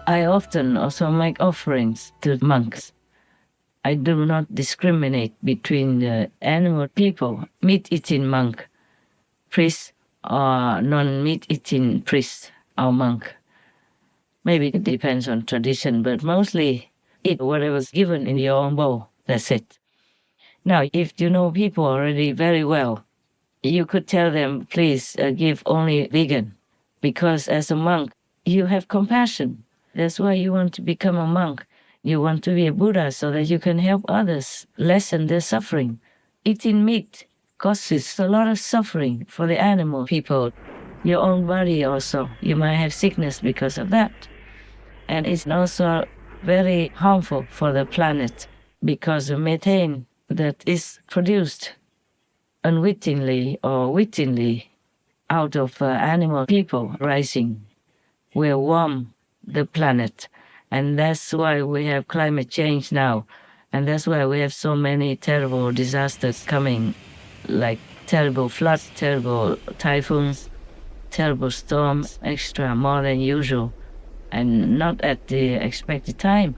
I often also make offerings to monks. I do not discriminate between the animal people, meat-eating monk, priest, or non-meat-eating priest or monk. Maybe it depends on tradition, but mostly eat whatever's given in your own bowl. That's it. Now, if you know people already very well, you could tell them, please give only vegan, because as a monk, you have compassion. That's why you want to become a monk. You want to be a Buddha so that you can help others lessen their suffering. Eating meat causes a lot of suffering for the animal people. Your own body also, you might have sickness because of that. And it's also very harmful for the planet because the methane that is produced unwittingly or wittingly out of animal people rising will warm the planet. And that's why we have climate change now. And that's why we have so many terrible disasters coming, like terrible floods, terrible typhoons, terrible storms, extra more than usual, and not at the expected time.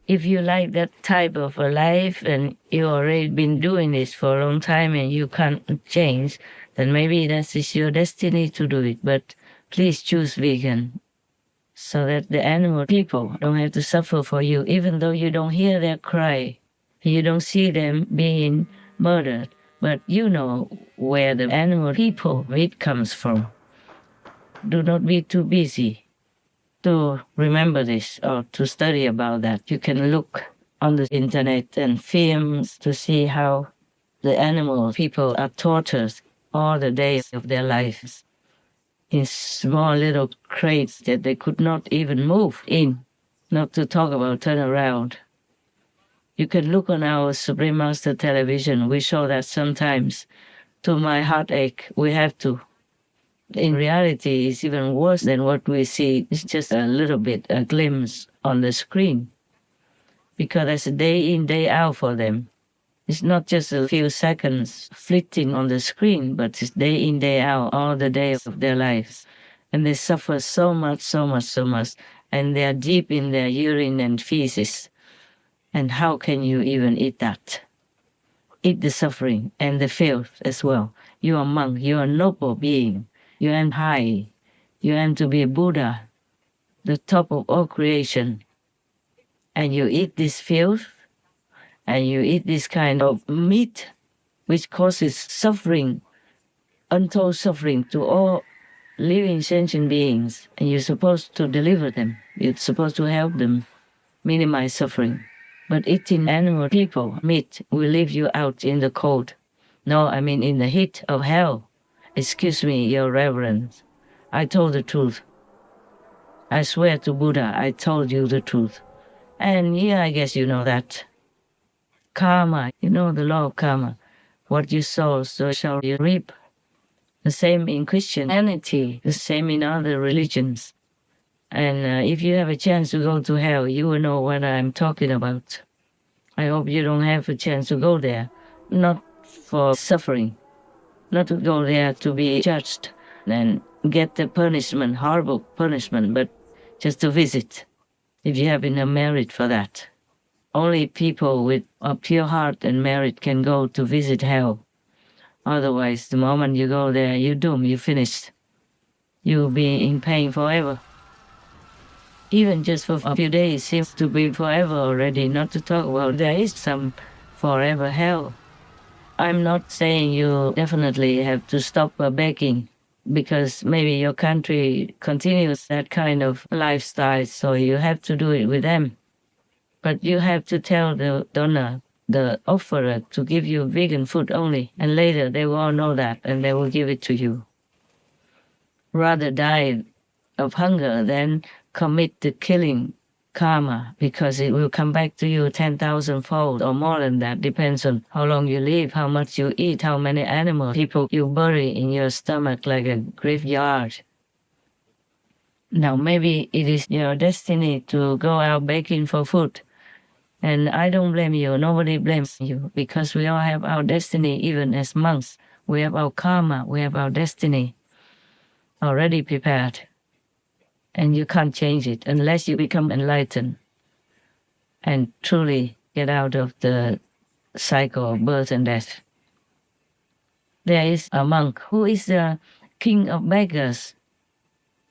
If you like that type of a life and you already been doing this for a long time and you can't change, then maybe that is your destiny to do it. But please choose vegan so that the animal people don't have to suffer for you, even though you don't hear their cry. You don't see them being murdered, but you know where the animal people meat comes from. Do not be too busy to remember this or to study about that. You can look on the internet and films to see how the animal people are tortured all the days of their lives in small little crates that they could not even move in, not to talk about turn around. You can look on our Supreme Master television. We show that sometimes. To my heartache, we have to. In reality, it's even worse than what we see. It's just a little bit, a glimpse on the screen. Because it's a day in, day out for them. It's not just a few seconds fleeting on the screen, but it's day in, day out, all the days of their lives. And they suffer so much, so much, so much. And they are deep in their urine and feces. And how can you even eat that? Eat the suffering and the filth as well. You are a monk, you are a noble being. You aim high. You aim to be a Buddha, the top of all creation. And you eat this filth, and you eat this kind of meat, which causes suffering, untold suffering to all living sentient beings. And you're supposed to deliver them. You're supposed to help them minimize suffering. But eating animal people, meat, will leave you out in the cold. No, I mean in the heat of hell. Excuse me, Your Reverence. I told the truth. I swear to Buddha, I told you the truth. And yeah, I guess you know that. Karma, you know the law of karma. What you sow, so shall you reap. The same in Christianity, the same in other religions. And if you have a chance to go to hell, you will know what I'm talking about. I hope you don't have a chance to go there, not for suffering. Not to go there to be judged and get the punishment, horrible punishment, but just to visit, if you have been a merit for that. Only people with a pure heart and merit can go to visit hell. Otherwise, the moment you go there, you're doomed, you're finished. You'll be in pain forever. Even just for a few days seems to be forever already, not to talk about there is some forever hell. I'm not saying you definitely have to stop begging, because maybe your country continues that kind of lifestyle, so you have to do it with them. But you have to tell the donor, the offerer, to give you vegan food only, and later they will all know that, and they will give it to you. Rather die of hunger than commit the killing karma, because it will come back to you 10,000-fold or more than that. Depends on how long you live, how much you eat, how many animal people you bury in your stomach like a graveyard. Now, maybe it is your destiny to go out begging for food. And I don't blame you. Nobody blames you, because we all have our destiny, even as monks. We have our karma. We have our destiny already prepared. and you can't change it unless you become enlightened and truly get out of the cycle of birth and death. There is a monk who is the king of beggars.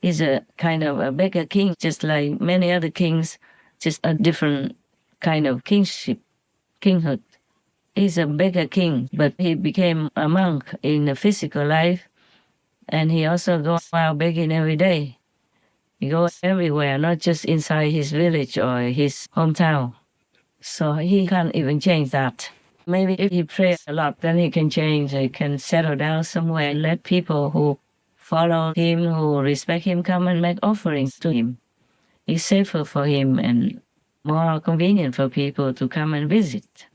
He's a kind of a beggar king, just like many other kings, just a different kind of kingship, kinghood. He's a beggar king, but he became a monk in the physical life, and he also goes out begging every day. He goes everywhere, not just inside his village or his hometown. So he can't even change that. Maybe if he prays a lot, then he can change. He can settle down somewhere and let people who follow him, who respect him, come and make offerings to him. It's safer for him and more convenient for people to come and visit.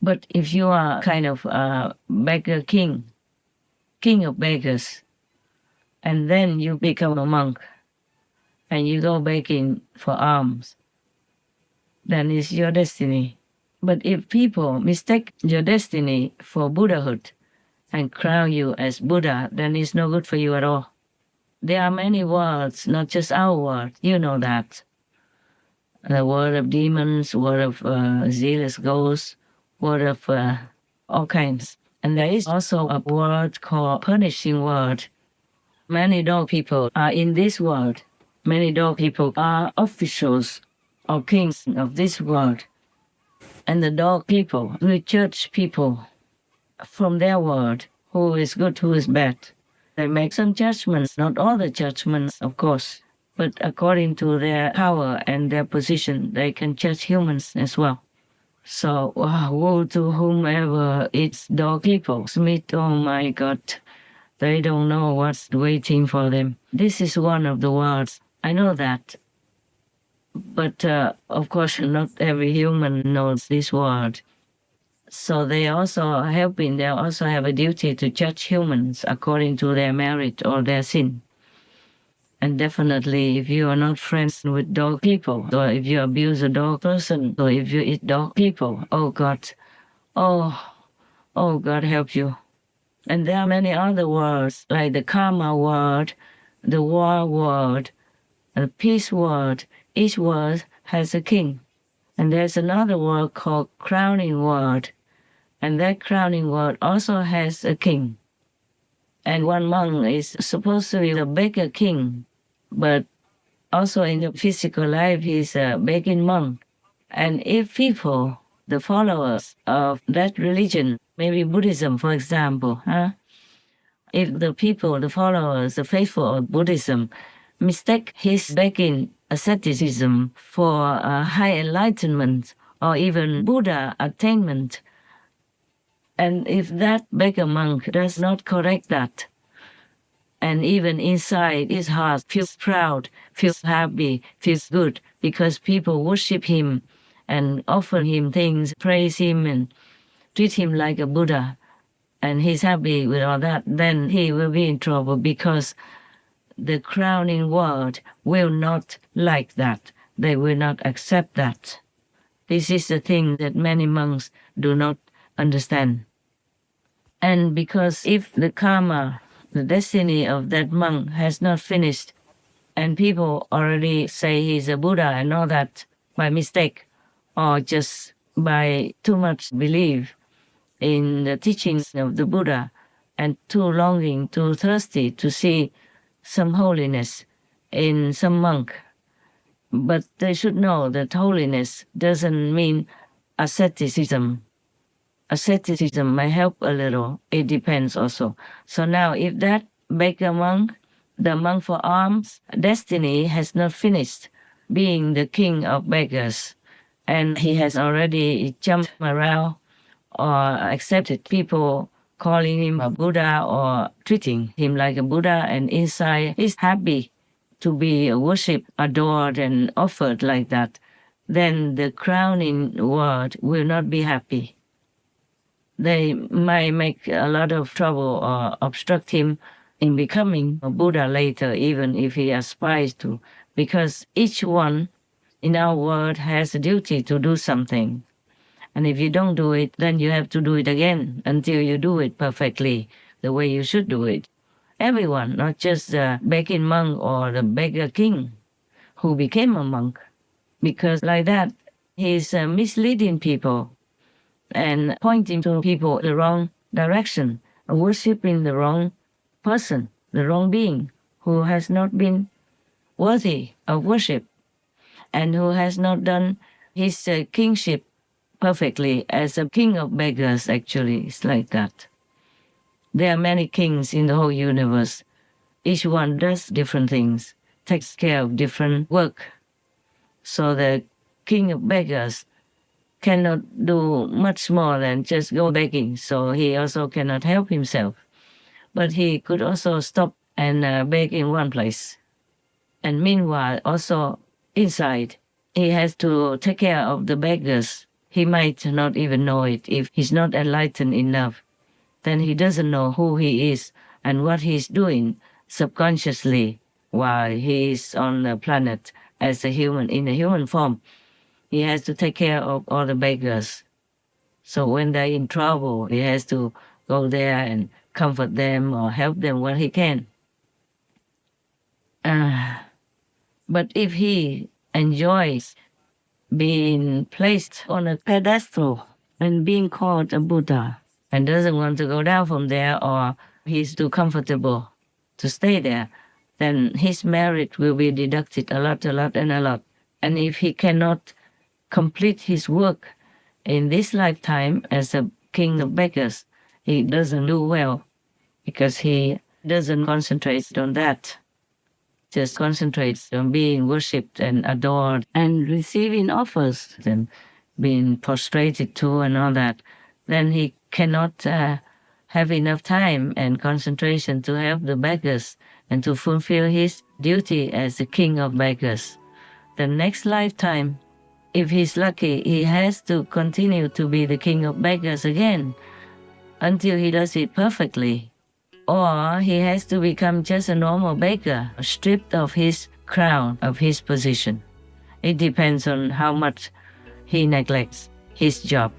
But if you are kind of a beggar king, king of beggars, and then you become a monk, and you go begging for alms, then it's your destiny. But if people mistake your destiny for Buddhahood and crown you as Buddha, then it's no good for you at all. There are many worlds, not just our world. You know that. The world of demons, world of zealous ghosts, world of all kinds. And there is also a world called punishing world. Many dog people are in this world. Many dog people are officials or kings of this world. And the dog people will judge people from their world, who is good, who is bad. They make some judgments, not all the judgments, of course, but according to their power and their position, they can judge humans as well. So, woe to whomever it's dog people. Smith, oh my God, they don't know what's waiting for them. This is one of the worlds. I know that. But of course, not every human knows this world. So they also have a duty to judge humans according to their merit or their sin. And definitely, if you are not friends with dog people, or if you abuse a dog person, or if you eat dog people, oh God, oh God help you. And there are many other words, like the karma word, the war word, the peace word. Each word has a king. And there's another word called crowning word. And that crowning word also has a king. And one monk is supposed to be the beggar king, but also in the physical life, he's a begging monk. And if people, the followers of that religion, maybe Buddhism, for example, if the people, the followers, the faithful of Buddhism, mistake his begging asceticism for high enlightenment or even Buddha attainment, and if that beggar monk does not correct that, and even inside his heart feels proud, feels happy, feels good, because people worship him and offer him things, praise him and treat him like a Buddha, and he's happy with all that, then he will be in trouble, because the crowning world will not like that. They will not accept that. This is the thing that many monks do not understand. And because if the karma, the destiny of that monk has not finished, and people already say he's a Buddha and all that by mistake, or just by too much belief in the teachings of the Buddha, and too longing, too thirsty to see some holiness in some monk. But they should know that holiness doesn't mean asceticism. Asceticism may help a little. It depends also. So now if that beggar monk, the monk-for-alms, destiny has not finished being the king of beggars, and he has already jumped around or accepted people calling him a Buddha or treating him like a Buddha, and inside he's happy to be worshipped, adored, and offered like that, then the crowning world will not be happy. They might make a lot of trouble or obstruct him in becoming a Buddha later, even if he aspires to, because each one in our world has a duty to do something. And if you don't do it, then you have to do it again until you do it perfectly, the way you should do it. Everyone, not just the begging monk or the beggar king. who became a monk, because like that, he's misleading people and pointing to people the wrong direction, worshiping the wrong person, the wrong being, who has not been worthy of worship and who has not done his kingship perfectly as a king of beggars. Actually, it's like that. There are many kings in the whole universe. Each one does different things, takes care of different work. So the king of beggars cannot do much more than just go begging, so he also cannot help himself. But he could also stop and beg in one place. And meanwhile, also inside, he has to take care of the beggars. He might not even know it if he's not enlightened enough. Then he doesn't know who he is and what he's doing subconsciously while he is on the planet as a human, in a human form. He has to take care of all the beggars. So when they're in trouble, he has to go there and comfort them or help them when he can. But if he enjoys being placed on a pedestal and being called a Buddha and doesn't want to go down from there, or he's too comfortable to stay there, then his merit will be deducted a lot. And if he cannot complete his work in this lifetime as a king of beggars, he doesn't do well because he doesn't concentrate on that. Just concentrates on being worshipped and adored and receiving offers and being prostrated to and all that. Then he cannot have enough time and concentration to help the beggars and to fulfill his duty as the king of beggars. The next lifetime, if he's lucky, he has to continue to be the king of beggars again until he does it perfectly. Or he has to become just a normal beggar, stripped of his crown, of his position. It depends on how much he neglects his job.